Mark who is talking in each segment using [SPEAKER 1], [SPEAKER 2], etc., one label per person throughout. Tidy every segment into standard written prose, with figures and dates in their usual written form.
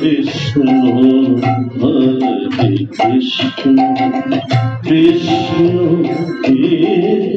[SPEAKER 1] Krishna, Hare Krishna, Krishna Krishna,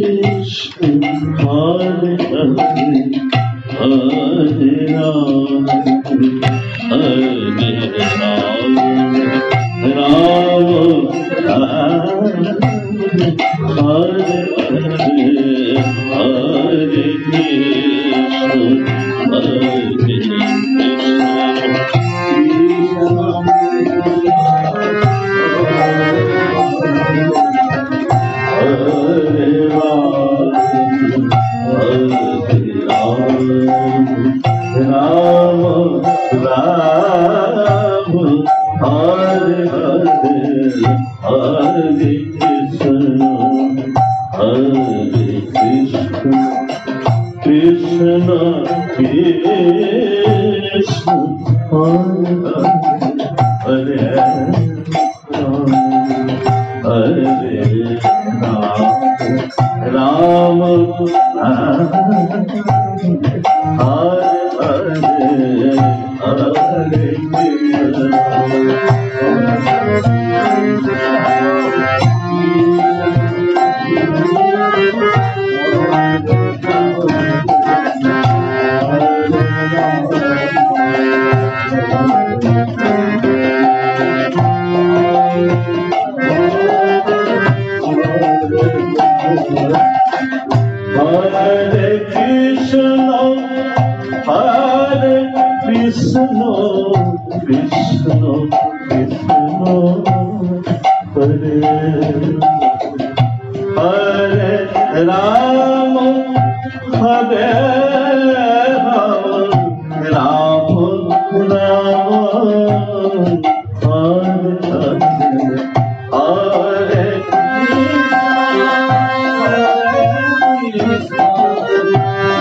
[SPEAKER 1] Hare Hare, Hare Rama, Hare Rama, Rama Hare Hare, Hare Krishna,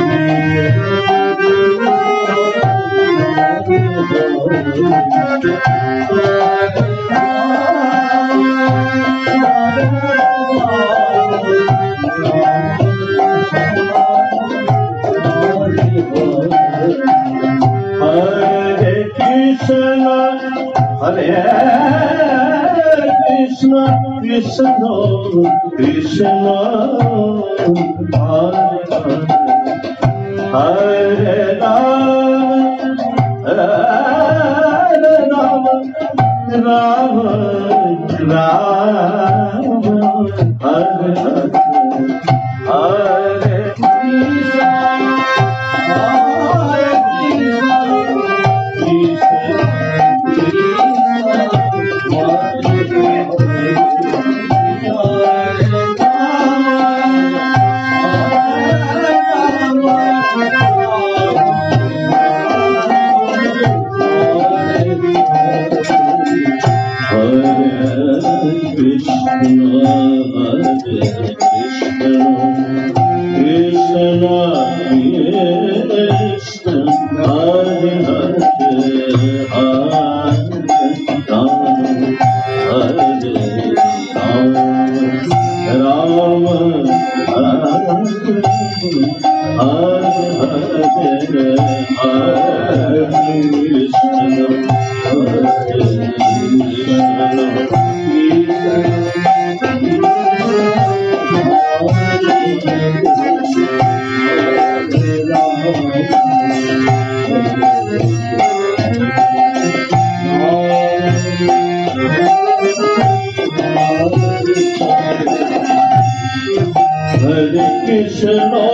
[SPEAKER 1] Hare Krishna.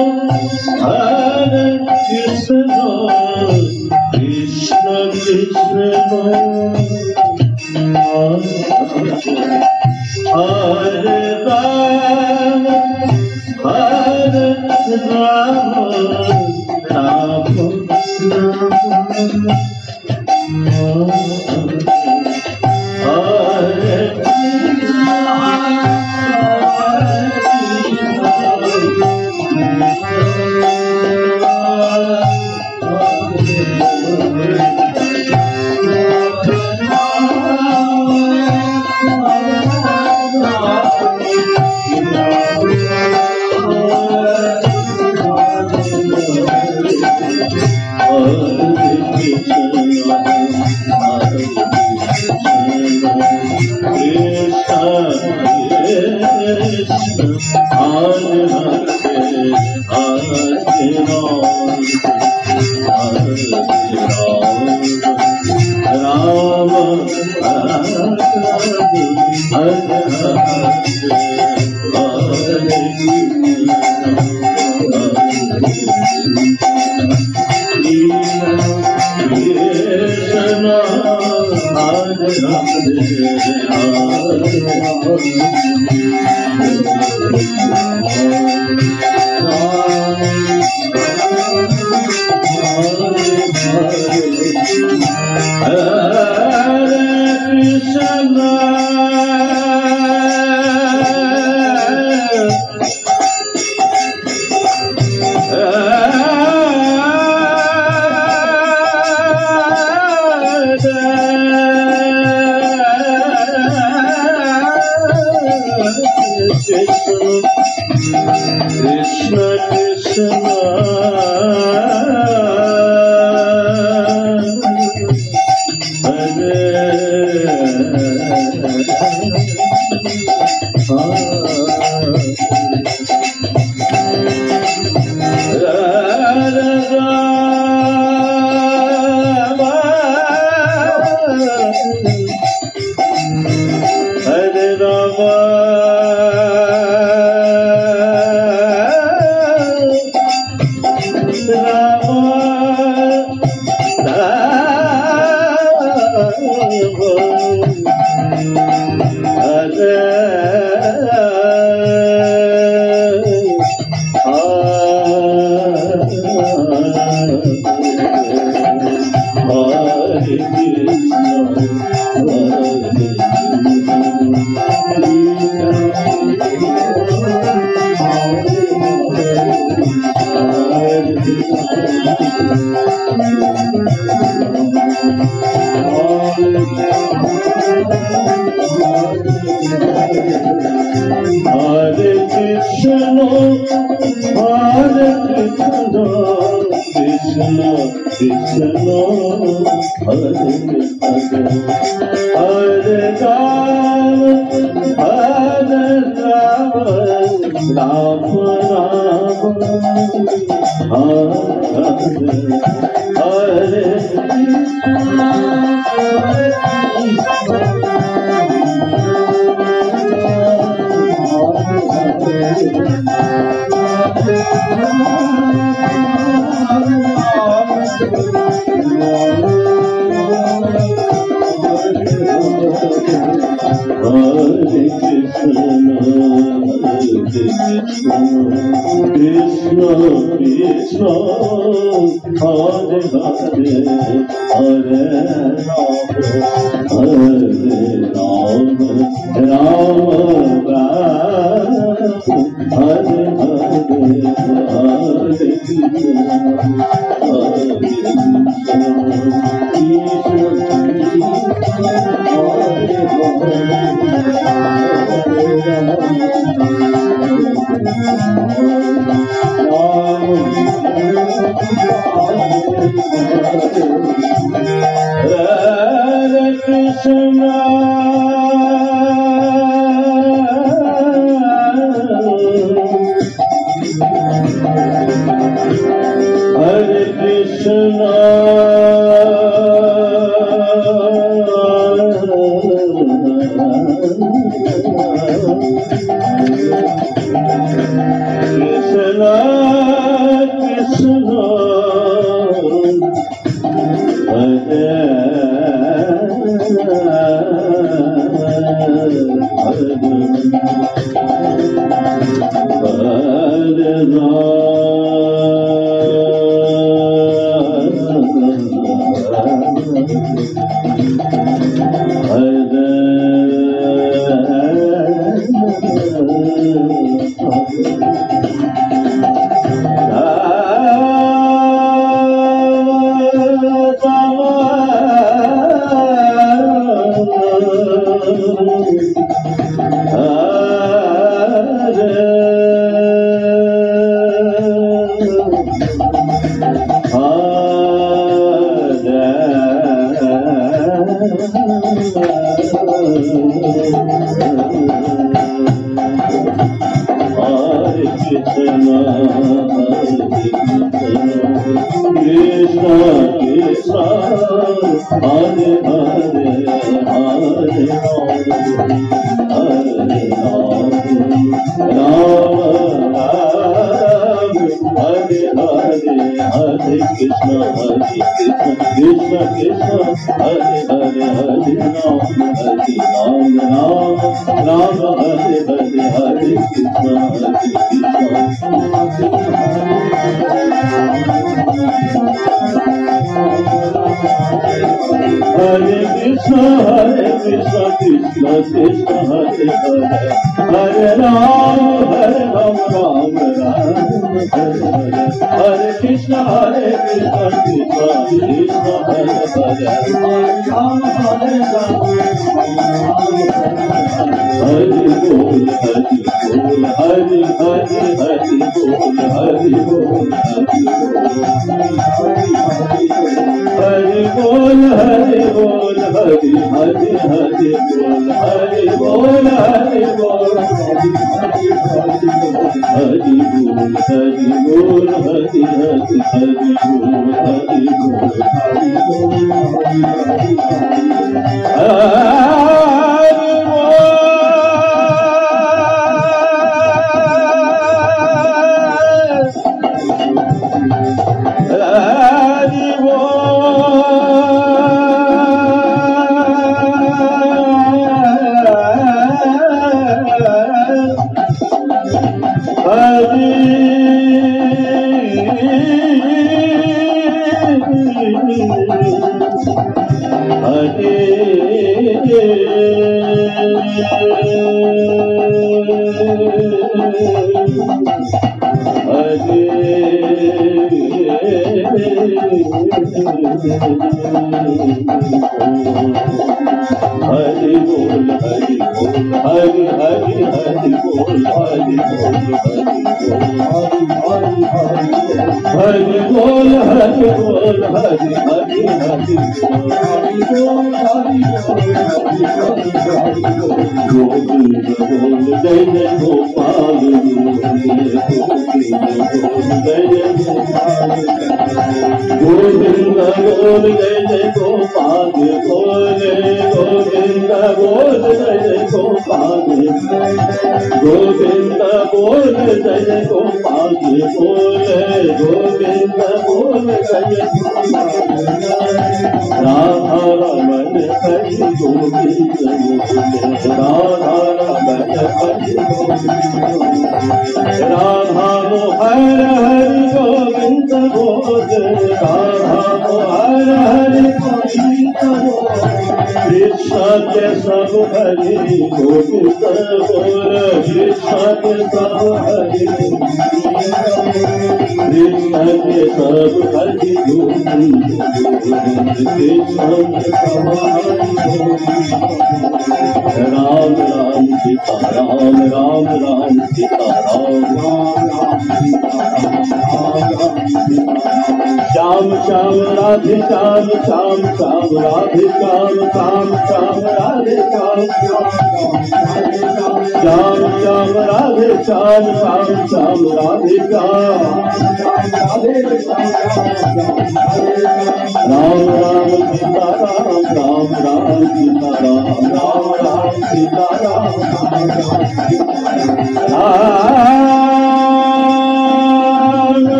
[SPEAKER 1] Hare Krishna, Krishna Krishna, Hare Rama, Hare Rama, Rama Rama, Hare Krishna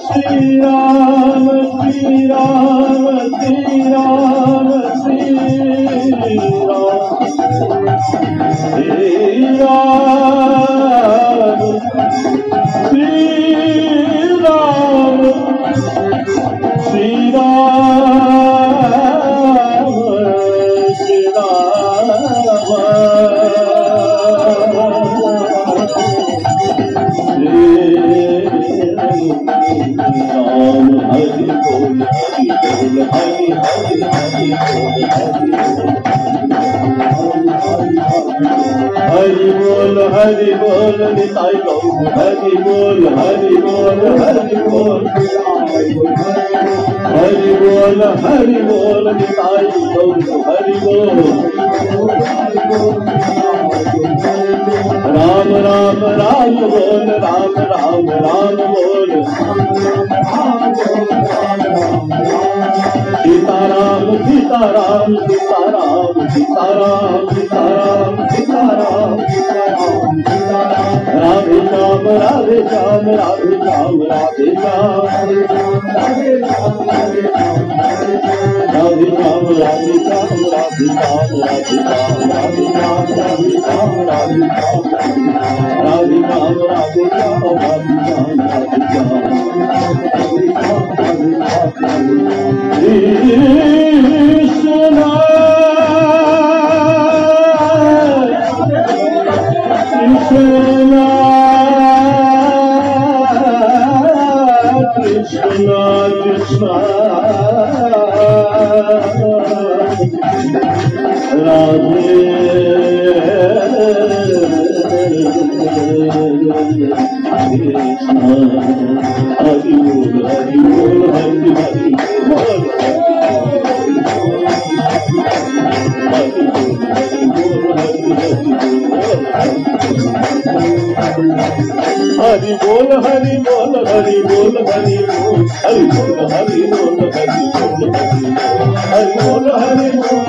[SPEAKER 1] Shri Ram, Shri Ram, Shri Ram, Shri Ram, Shri Ram, Shri Ram, Shri Ram, Shri Hari bol, Hari bol, Nitai Gaur. Hari bol, Hari bol, Hari bol, Hari bol, Hari bol, Nitai Gaur. Hari bol, Ram Ram Ram bol, Ram Ram Ram bol. Sita Ram, Sita Ram, Sita Ram, Sita Ram, Sita Ram, Sita Ram, Sita Ram, Sita Ram. Radhe Shyam, Radhe Shyam, Radhe Shyam, Radhe Shyam, Radhe Shyam, Radhe Shyam, Radhe Shyam, Radhe Shyam, Radhe Shyam, Radhe Shyam, Radhe Shyam, Radhe Shyam, Radhe Shyam, Radhe Shyam, Radhe Shyam, Radhe Shyam, Radhe Shyam, Radhe Shyam. Krishna, Krishna, Krishna, Radhe, Krishna, Hari Bol, Hari Bol, Hari Hari Bol. Hari bol, Hari bol, Hari bol, Hari bol, Hari bol, Hari bol, Hari bol, Hari bol, Hari bol, Hari bol,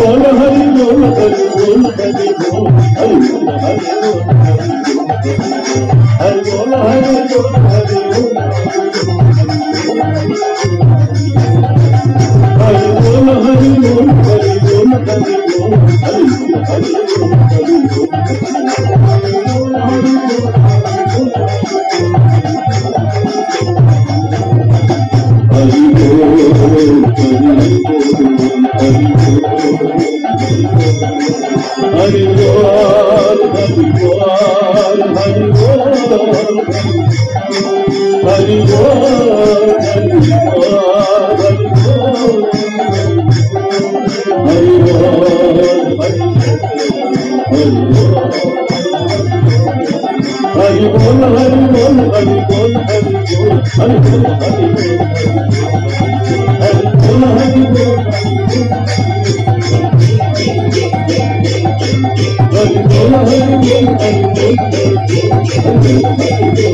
[SPEAKER 1] Hari bol, Hari bol, Hari bol, Hari bol, Hari bol, Hari bol, Hari bol. Hari bol, Hari bol, Hari bol, Hari bol, Hari bol, Hari bol, Hari bol. Hari bol, Hari bol, Hari bol, Hari bol, Hari Hari bol, Hari bol.